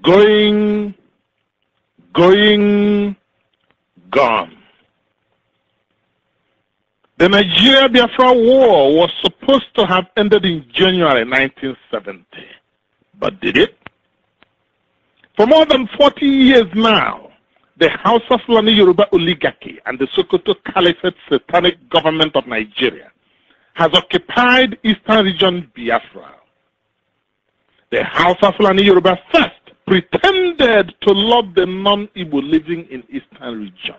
Going, gone. The Nigeria Biafra war was supposed to have ended in January 1970. But did it? For more than 40 years now, the House of Fulani Yoruba oligarchy and the Sokoto Caliphate satanic government of Nigeria has occupied eastern region Biafra. The House of Fulani Yoruba first pretended to love the non-Igbo living in eastern region.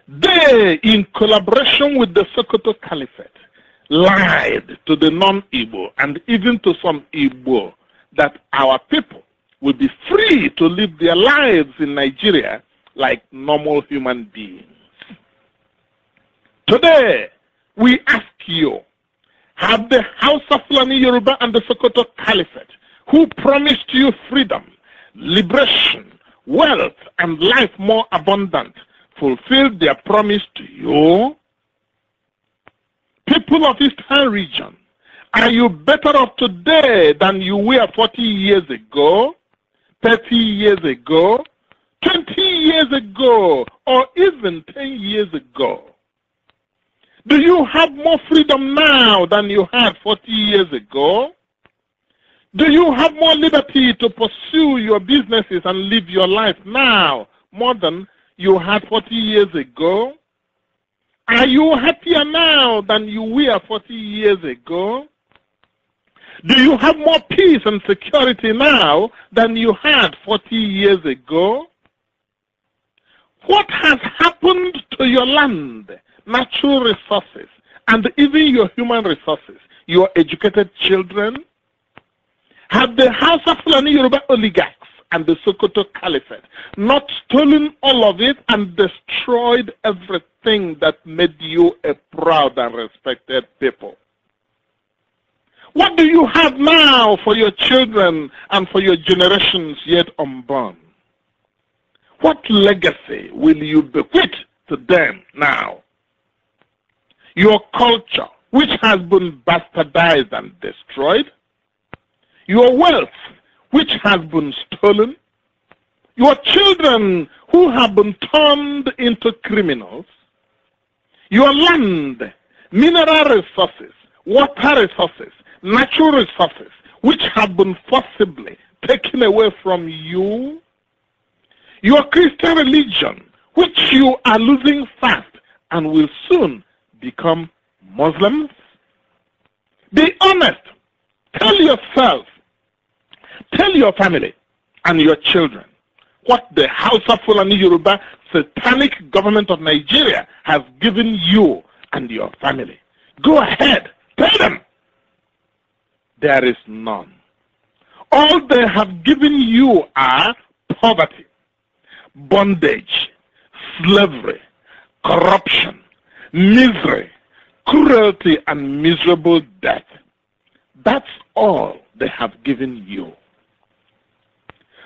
They, in collaboration with the Sokoto Caliphate, lied to the non-Igbo and even to some Igbo that our people will be free to live their lives in Nigeria like normal human beings. Today, we ask you, have the House of Fulani Yoruba and the Sokoto Caliphate, who promised you freedom, liberation, wealth, and life more abundant, fulfilled their promise to you? People of Eastern region, are you better off today than you were 40 years ago, 30 years ago, 20 years ago, or even 10 years ago? Do you have more freedom now than you had 40 years ago? Do you have more liberty to pursue your businesses and live your life now more than you had 40 years ago? Are you happier now than you were 40 years ago? Do you have more peace and security now than you had 40 years ago? What has happened to your land, natural resources, and even your human resources, your educated children? Have the House of Fulani Yoruba oligarchs and the Sokoto Caliphate not stolen all of it and destroyed everything that made you a proud and respected people? What do you have now for your children and for your generations yet unborn? What legacy will you bequeath to them now? Your culture, which has been bastardized and destroyed, your wealth, which has been stolen, your children who have been turned into criminals, your land, mineral resources, water resources, natural resources, which have been forcibly taken away from you, your Christian religion, which you are losing fast and will soon become Muslims. Be honest. Tell yourself, tell your family and your children what the House of Fulani Yoruba satanic government of Nigeria has given you and your family. Go ahead, tell them. There is none. All they have given you are poverty, bondage, slavery, corruption, misery, cruelty, and miserable death. That's all they have given you.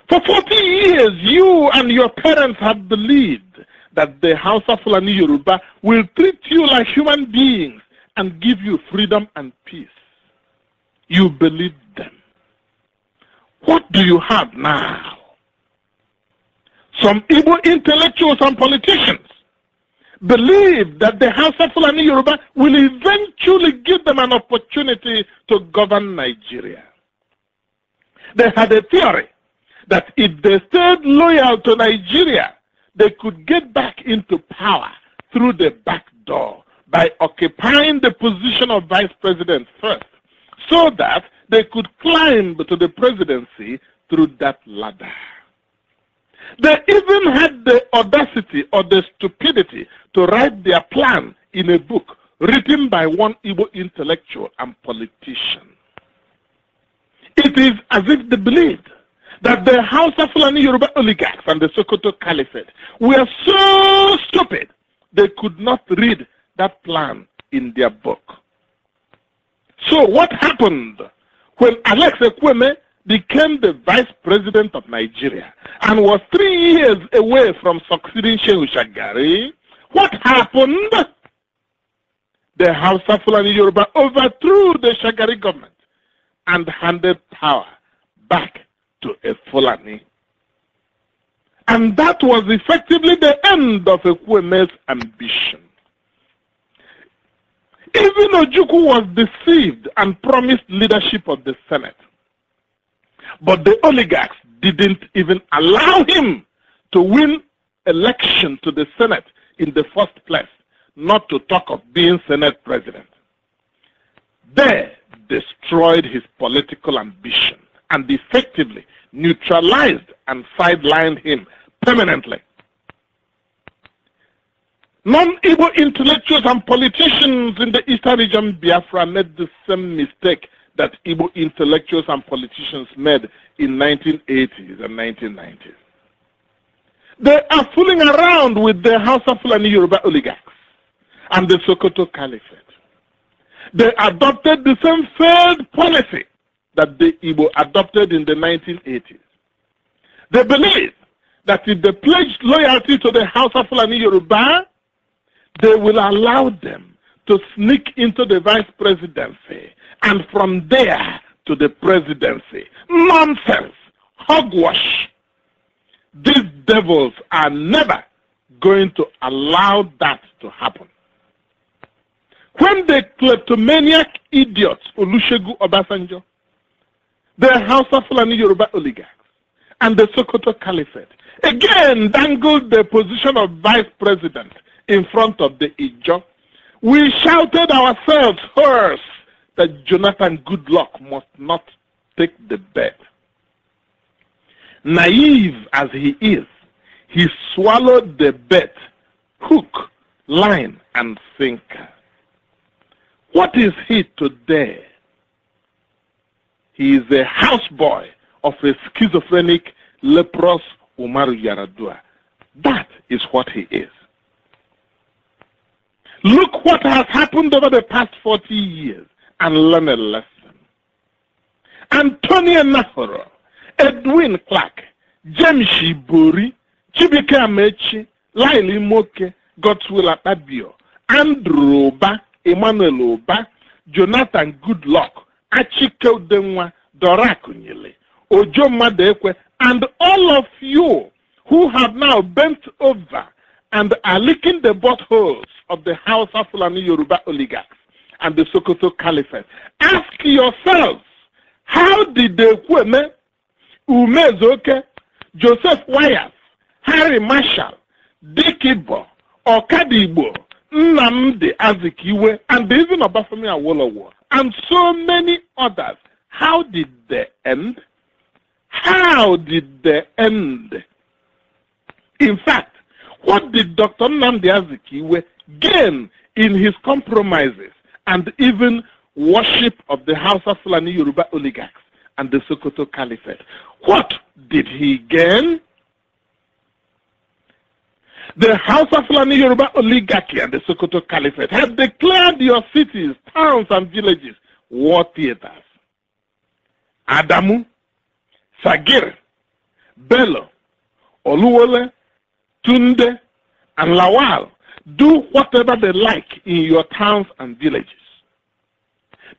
For 40 years, you and your parents have believed that the House of Fulani Yoruba will treat you like human beings and give you freedom and peace. You believed them. What do you have now? Some Igbo intellectuals and politicians believe that the House of Fulani Yoruba will eventually give them an opportunity to govern Nigeria. They had a theory that if they stayed loyal to Nigeria, they could get back into power through the back door by occupying the position of vice president first, so that they could climb to the presidency through that ladder. They even had the audacity or the stupidity to write their plan in a book written by one Igbo intellectual and politician. It is as if they believed that the House of Fulani Yoruba oligarchs and the Sokoto Caliphate were so stupid they could not read that plan in their book. So what happened when Alex Ekweme became the vice president of Nigeria and was 3 years away from succeeding Shehu Shagari? What happened? The House of Fulani Yoruba overthrew the Shagari government and handed power back to a Fulani. And that was effectively the end of Ekweme's ambition. Even Ojukwu was deceived and promised leadership of the Senate. But the oligarchs didn't even allow him to win election to the Senate in the first place, not to talk of being Senate president. They destroyed his political ambition and effectively neutralized and sidelined him permanently. Non-Igbo intellectuals and politicians in the eastern region Biafra made the same mistake that Igbo intellectuals and politicians made in 1980s and 1990s. They are fooling around with the Hausa Fulani Yoruba oligarchs and the Sokoto Caliphate. They adopted the same failed policy that the Igbo adopted in the 1980s. They believe that if they pledge loyalty to the Hausa Fulani Yoruba, they will allow them to sneak into the vice presidency and from there to the presidency. Nonsense! Hogwash! These devils are never going to allow that to happen. When the kleptomaniac idiots Olusegun Obasanjo, the Hausa Fulani Yoruba oligarchs, and the Sokoto Caliphate again dangled the position of vice president in front of the Ijo, we shouted ourselves hoarse that Jonathan Goodluck must not take the bed. Naive as he is, he swallowed the bet, hook, line, and sinker. What is he today? He is a houseboy of a schizophrenic, leprous Umaru Yaradu. That is what he is. Look what has happened over the past 40 years and learn a lesson. Antonio Nahoro, Edwin Clark, Jemshi Buri, Chibike Amechi, Laili Moke, Godswill Akpabio, Andrew Oba, Emmanuel Oba, Jonathan Goodluck, Achike Udenwa, Dora Akunyili, Ojo Madekwe, and all of you who have now bent over and are licking the buttholes of the Hausa Fulani Yoruba oligarchs and the Sokoto Caliphate. Ask yourselves, how did the Kweme, Umezoke, Joseph Wires, Harry Marshall, Dick Ibo, Okadibo, Nnamdi Azikiwe, and even Obafemi Awolowo, and so many others, how did they end? How did they end? In fact, what did Dr. Nnamdi Azikiwe gain in his compromises and even worship of the Hausa Fulani Yoruba oligarchs and the Sokoto Caliphate? What did he gain? The Hausa Fulani Yoruba oligarchy and the Sokoto Caliphate have declared your cities, towns, and villages war theaters. Adamu, Sagir, Bello, Oluwole, Tunde, and Lawal do whatever they like in your towns and villages.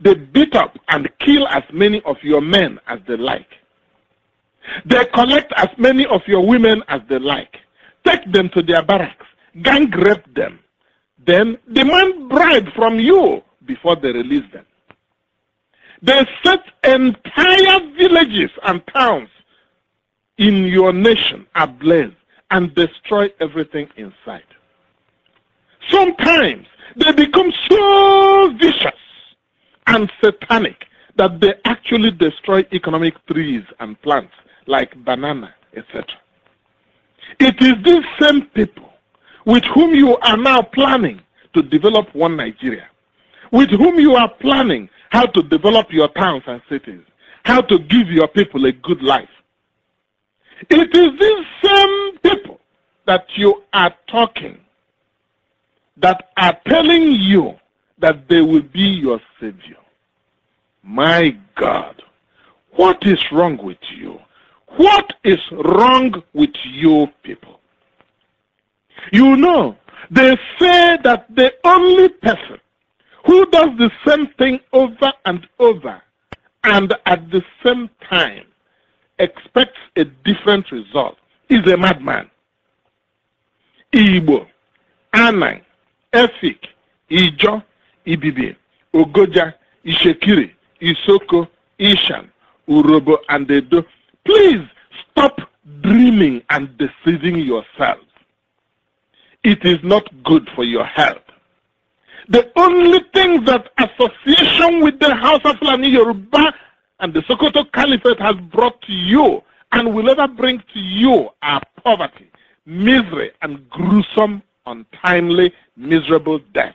They beat up and kill as many of your men as they like. They collect as many of your women as they like. Take them to their barracks, gang rape them, then demand bribe from you before they release them. They set entire villages and towns in your nation ablaze and destroy everything in sight. Sometimes they become so vicious and satanic that they actually destroy economic trees and plants like banana, etc. It is these same people with whom you are now planning to develop one Nigeria, with whom you are planning how to develop your towns and cities, how to give your people a good life. It is these same people that you are talking, that are telling you that they will be your savior. My God, what is wrong with you? What is wrong with you people? You know, they say that the only person who does the same thing over and over and at the same time expects a different result is a madman. Igbo, Anang, Efik, Ijo, Ibibi, Ogoja, Ishekiri, Isoko, Ishan, Urobo, and Edo. Please stop dreaming and deceiving yourselves. It is not good for your health. The only thing that association with the House of Fulani Yoruba and the Sokoto Caliphate has brought to you and will ever bring to you are poverty, misery, and gruesome, untimely, miserable death.